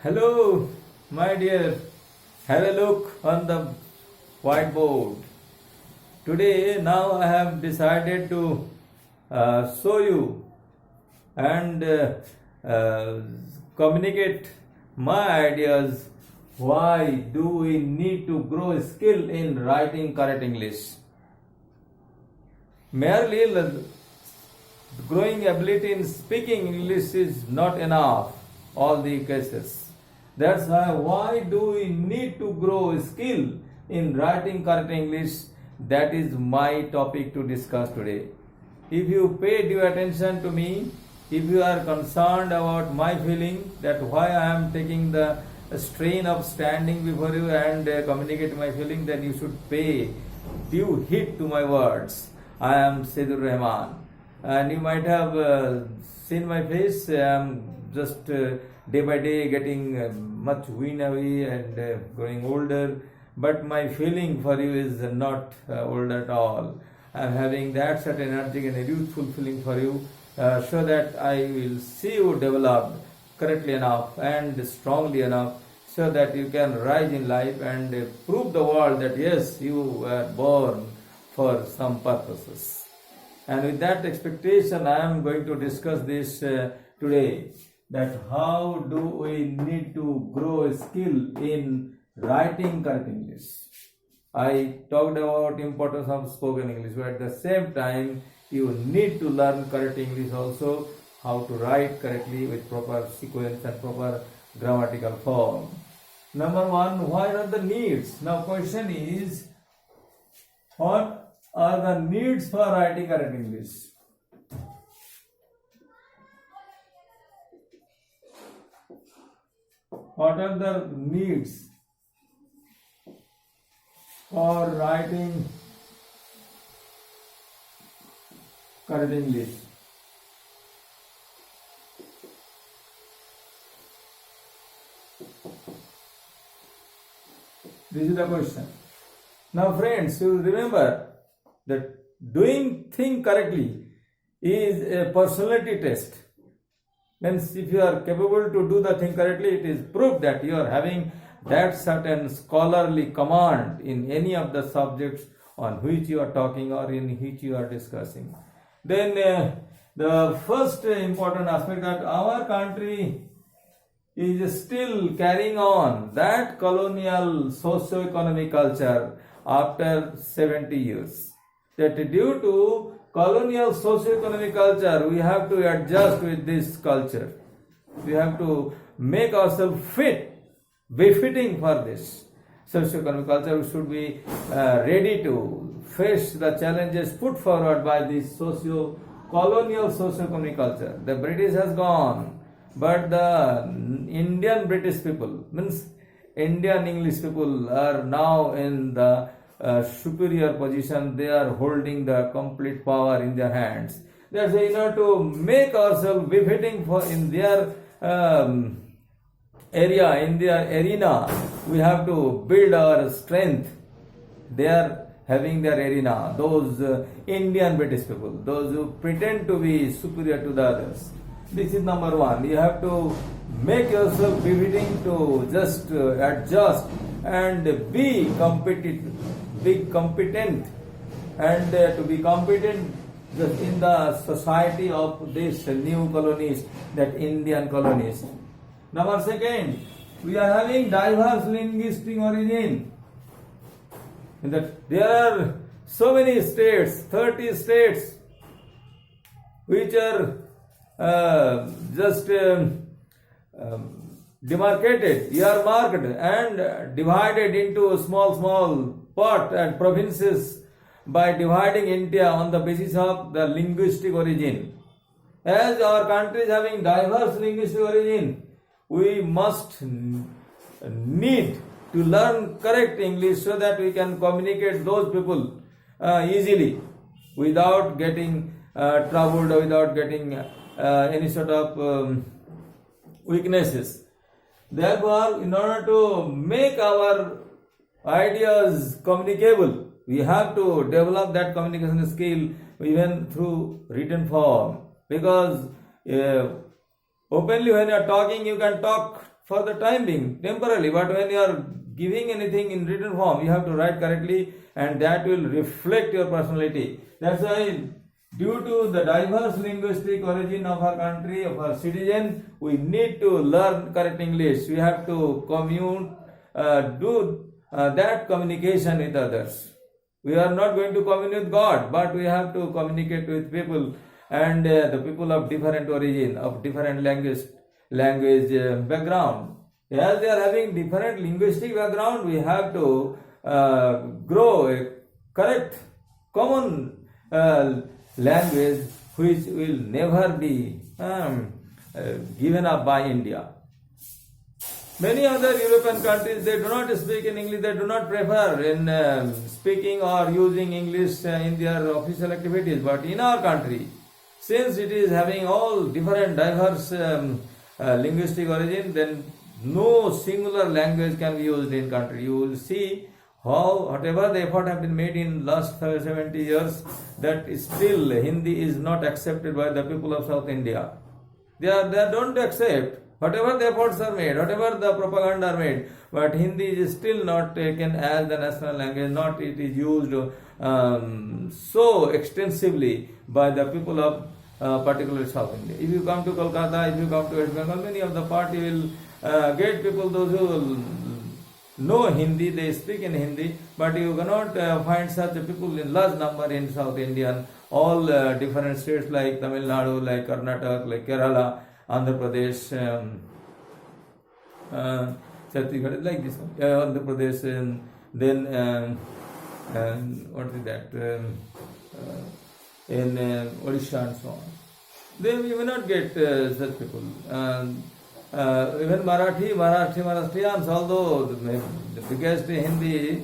Hello, my dear. Have a look on the whiteboard. Today, now I have decided to show you and uh, communicate my ideas. Why do we need to grow skill in writing correct English? Merely growing ability in speaking English is not enough. All the cases. That's why do we need to grow skill in writing correct English? That is my topic to discuss today. If you pay due attention to me, if you are concerned about my feeling that why I am taking the strain of standing before you and communicate my feeling, then you should pay due heed to my words. I am Sedur Rahman, and you might have seen my face. I am just day by day getting much wean away and growing older, but my feeling for you is not old at all. I am having that certain energetic and a youthful feeling for you, so that I will see you developed correctly enough and strongly enough, so that you can rise in life and prove the world that yes, you were born for some purposes. And with that expectation, I am going to discuss this today, that how do we need to grow a skill in writing correct English. I talked about importance of spoken English, but at the same time, you need to learn correct English also, how to write correctly with proper sequence and proper grammatical form. Number one, what are the needs? Now question is, what are the needs for writing correct English? What are the needs for writing correct English? This is the question. Now friends, you remember that doing thing correctly is a personality test. Means if you are capable to do the thing correctly, it is proof that you are having that certain scholarly command in any of the subjects on which you are talking or in which you are discussing. Then the first important aspect, that our country is still carrying on that colonial socio-economic culture after 70 years. That due to colonial socio-economic culture, we have to adjust with this culture. We have to make ourselves befitting for this socio-economic culture. We should be ready to face the challenges put forward by this colonial socio-economic culture. The British has gone, but the Indian British people, means Indian English people, are now in the superior position. They are holding the complete power in their hands. That's why in order to make ourselves befitting for in their area, in their arena, we have to build our strength. They are having their arena, those Indian British people, those who pretend to be superior to the others. This is number one. You have to make yourself befitting to just adjust and be competent, and to be competent in the society of this new colonies, that Indian colonies. Number second, we are having diverse linguistic origin. In that there are so many states, 30 states, which are demarcated, earmarked and divided into small part and provinces by dividing India on the basis of the linguistic origin. As our country is having diverse linguistic origin, we must need to learn correct English so that we can communicate those people easily without getting troubled or without getting any sort of weaknesses. Therefore, in order to make our ideas communicable, we have to develop that communication skill even through written form. Because openly when you are talking, you can talk for the time being, temporarily. But when you are giving anything in written form, you have to write correctly, and that will reflect your personality. That's why, due to the diverse linguistic origin of our country, of our citizen, we need to learn correct English. We have to do that communication with others. We are not going to communicate with God, but we have to communicate with people, and the people of different origin, of different language background. As they are having different linguistic background, we have to grow a correct common language which will never be given up by India. Many other European countries, they do not speak in English, they do not prefer in speaking or using English in their official activities. But in our country, since it is having all different diverse linguistic origin, then no singular language can be used in country. You will see how whatever the effort have been made in last 70 years, that still Hindi is not accepted by the people of South India. They don't accept whatever the efforts are made, whatever the propaganda are made, but Hindi is still not taken as the national language, not it is used so extensively by the people of particularly South India. If you come to Kolkata, if you come to West Bengal, many of the party will get people, those who will know Hindi, they speak in Hindi, but you cannot find such people in large number in South Indian, all different states like Tamil Nadu, like Karnataka, like Kerala, Andhra Pradesh, Chhattisgarh, like this one, Andhra Pradesh, and then what is that, in Odisha and so on. Then you may not get such people. Even Maharashtrians, although the biggest Hindi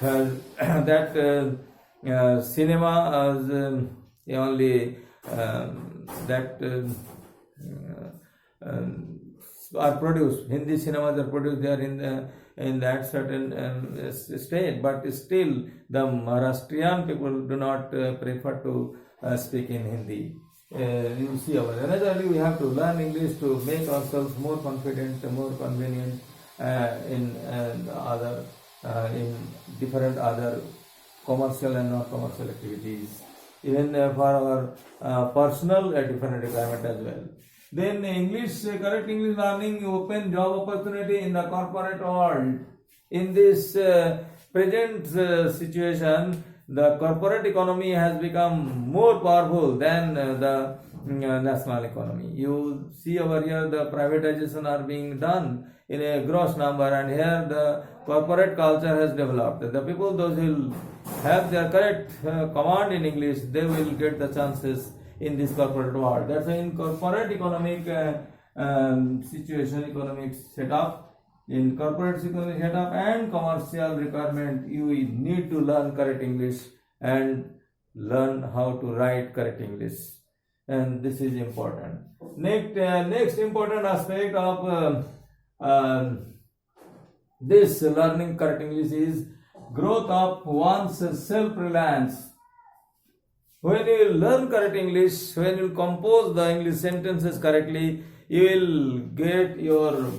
that cinema is only that are produced. Hindi cinemas are produced there in that certain state, but still the Maharashtrian people do not prefer to speak in Hindi. You see, naturally we have to learn English to make ourselves more confident, more convenient in different other commercial and non-commercial activities, even for our personal different requirement as well. Then correct English learning open job opportunity in the corporate world. In this present situation, the corporate economy has become more powerful than the national economy. You see over here the privatization are being done in a gross number, and here the corporate culture has developed. The people, those who have their correct command in English, they will get the chances in this corporate world. That's why in corporate economic situation, economic setup, in corporate economic setup and commercial requirement, you need to learn correct English and learn how to write correct English. And this is important. Next important aspect of this learning correct English is growth of one's self-reliance. When you learn correct English, when you compose the English sentences correctly, you will get your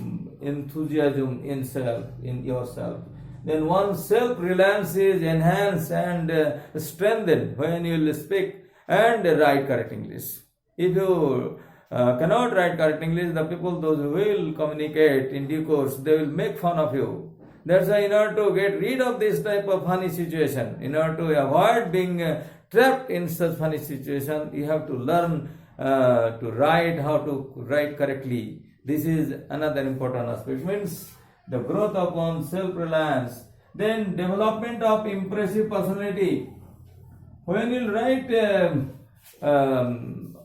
enthusiasm in yourself. Then one's self-reliance is enhanced and strengthened when you will speak and write correct English. If you cannot write correct English, the people, those who will communicate in due course, they will make fun of you. That's why in order to get rid of this type of funny situation, in order to avoid being trapped in such funny situation, you have to learn to write, how to write correctly. This is another important aspect. Means the growth of one's self-reliance. Then development of impressive personality. When you write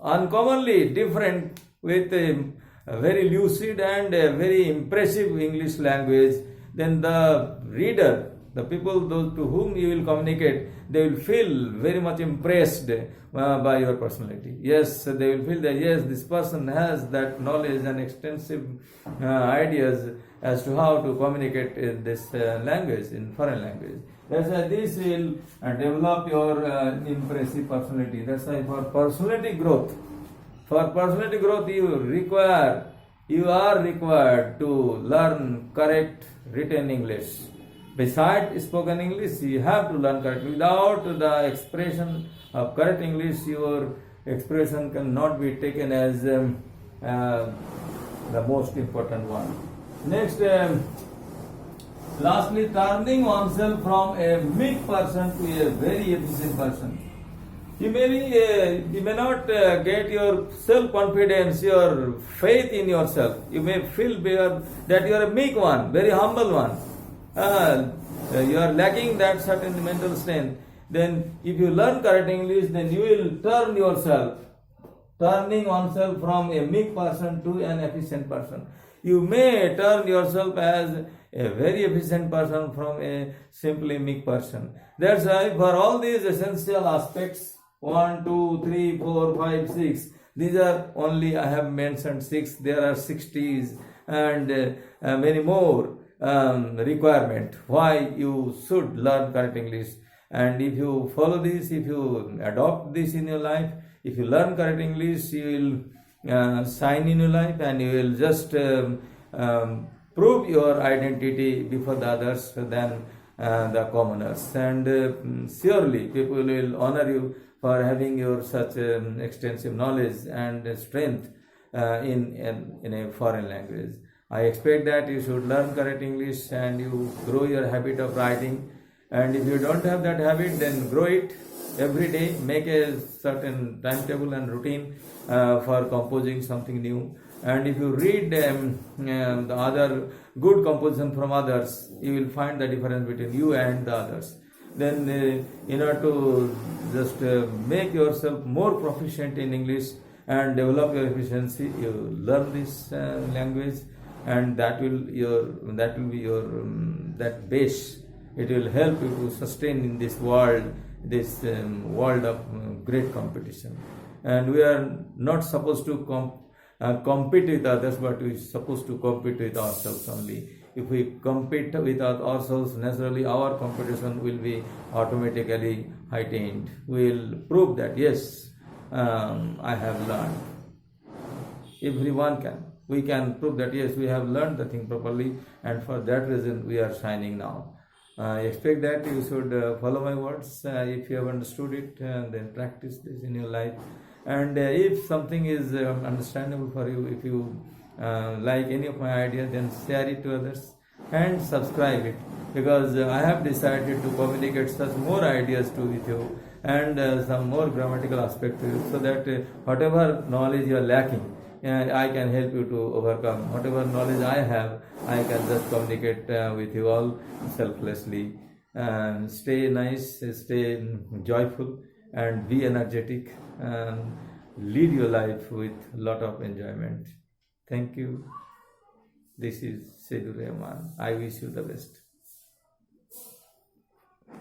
uncommonly different with a very lucid and very impressive English language, then the reader, the people those to whom you will communicate, they will feel very much impressed by your personality. Yes, they will feel that yes, this person has that knowledge and extensive ideas as to how to communicate in this language, in foreign language. That's why this will develop your impressive personality. That's why for personality growth you require you are required to learn correct written English. Besides spoken English, you have to learn correct. Without the expression of correct English, your expression cannot be taken as the most important one. Next, lastly, turning oneself from a meek person to a very efficient person. You may not get your self-confidence, your faith in yourself. You may feel that you are a meek one, very humble one. You are lacking that certain mental strength. Then if you learn correct English, then you will turning oneself from a meek person to an efficient person. You may turn yourself as a very efficient person from a simply meek person. That's why for all these essential aspects, 1, 2, 3, 4, 5, 6. These are only, I have mentioned 6. There are 60s and many more requirement why you should learn correct English. And if you follow this, if you adopt this in your life, if you learn correct English, you will shine in your life and you will just prove your identity before the others than the commoners. And surely people will honor you for having your such extensive knowledge and strength in a foreign language. I expect that you should learn correct English and you grow your habit of writing. And if you don't have that habit, then grow it every day. Make a certain timetable and routine for composing something new. And if you read the other good composition from others, you will find the difference between you and the others. Then in order to just make yourself more proficient in English and develop your efficiency, you learn this language, and that will be your that base. It will help you to sustain in this world of great competition. And we are not supposed to compete with others, but we are supposed to compete with ourselves only. If we compete with ourselves, naturally our competition will be automatically heightened. We will prove that yes, I have learned. Everyone can. We can prove that yes, we have learned the thing properly, and for that reason we are shining now. I expect that you should follow my words. If you have understood it, then practice this in your life. And if something is understandable for you, if you like any of my ideas, then share it to others and subscribe it, because I have decided to communicate such more ideas with you and some more grammatical aspect to you, so that whatever knowledge you are lacking, I can help you to overcome. Whatever knowledge I have, I can just communicate with you all selflessly. Stay nice, stay joyful, and be energetic, and lead your life with a lot of enjoyment. Thank you. This is Seydou Rahman. I wish you the best.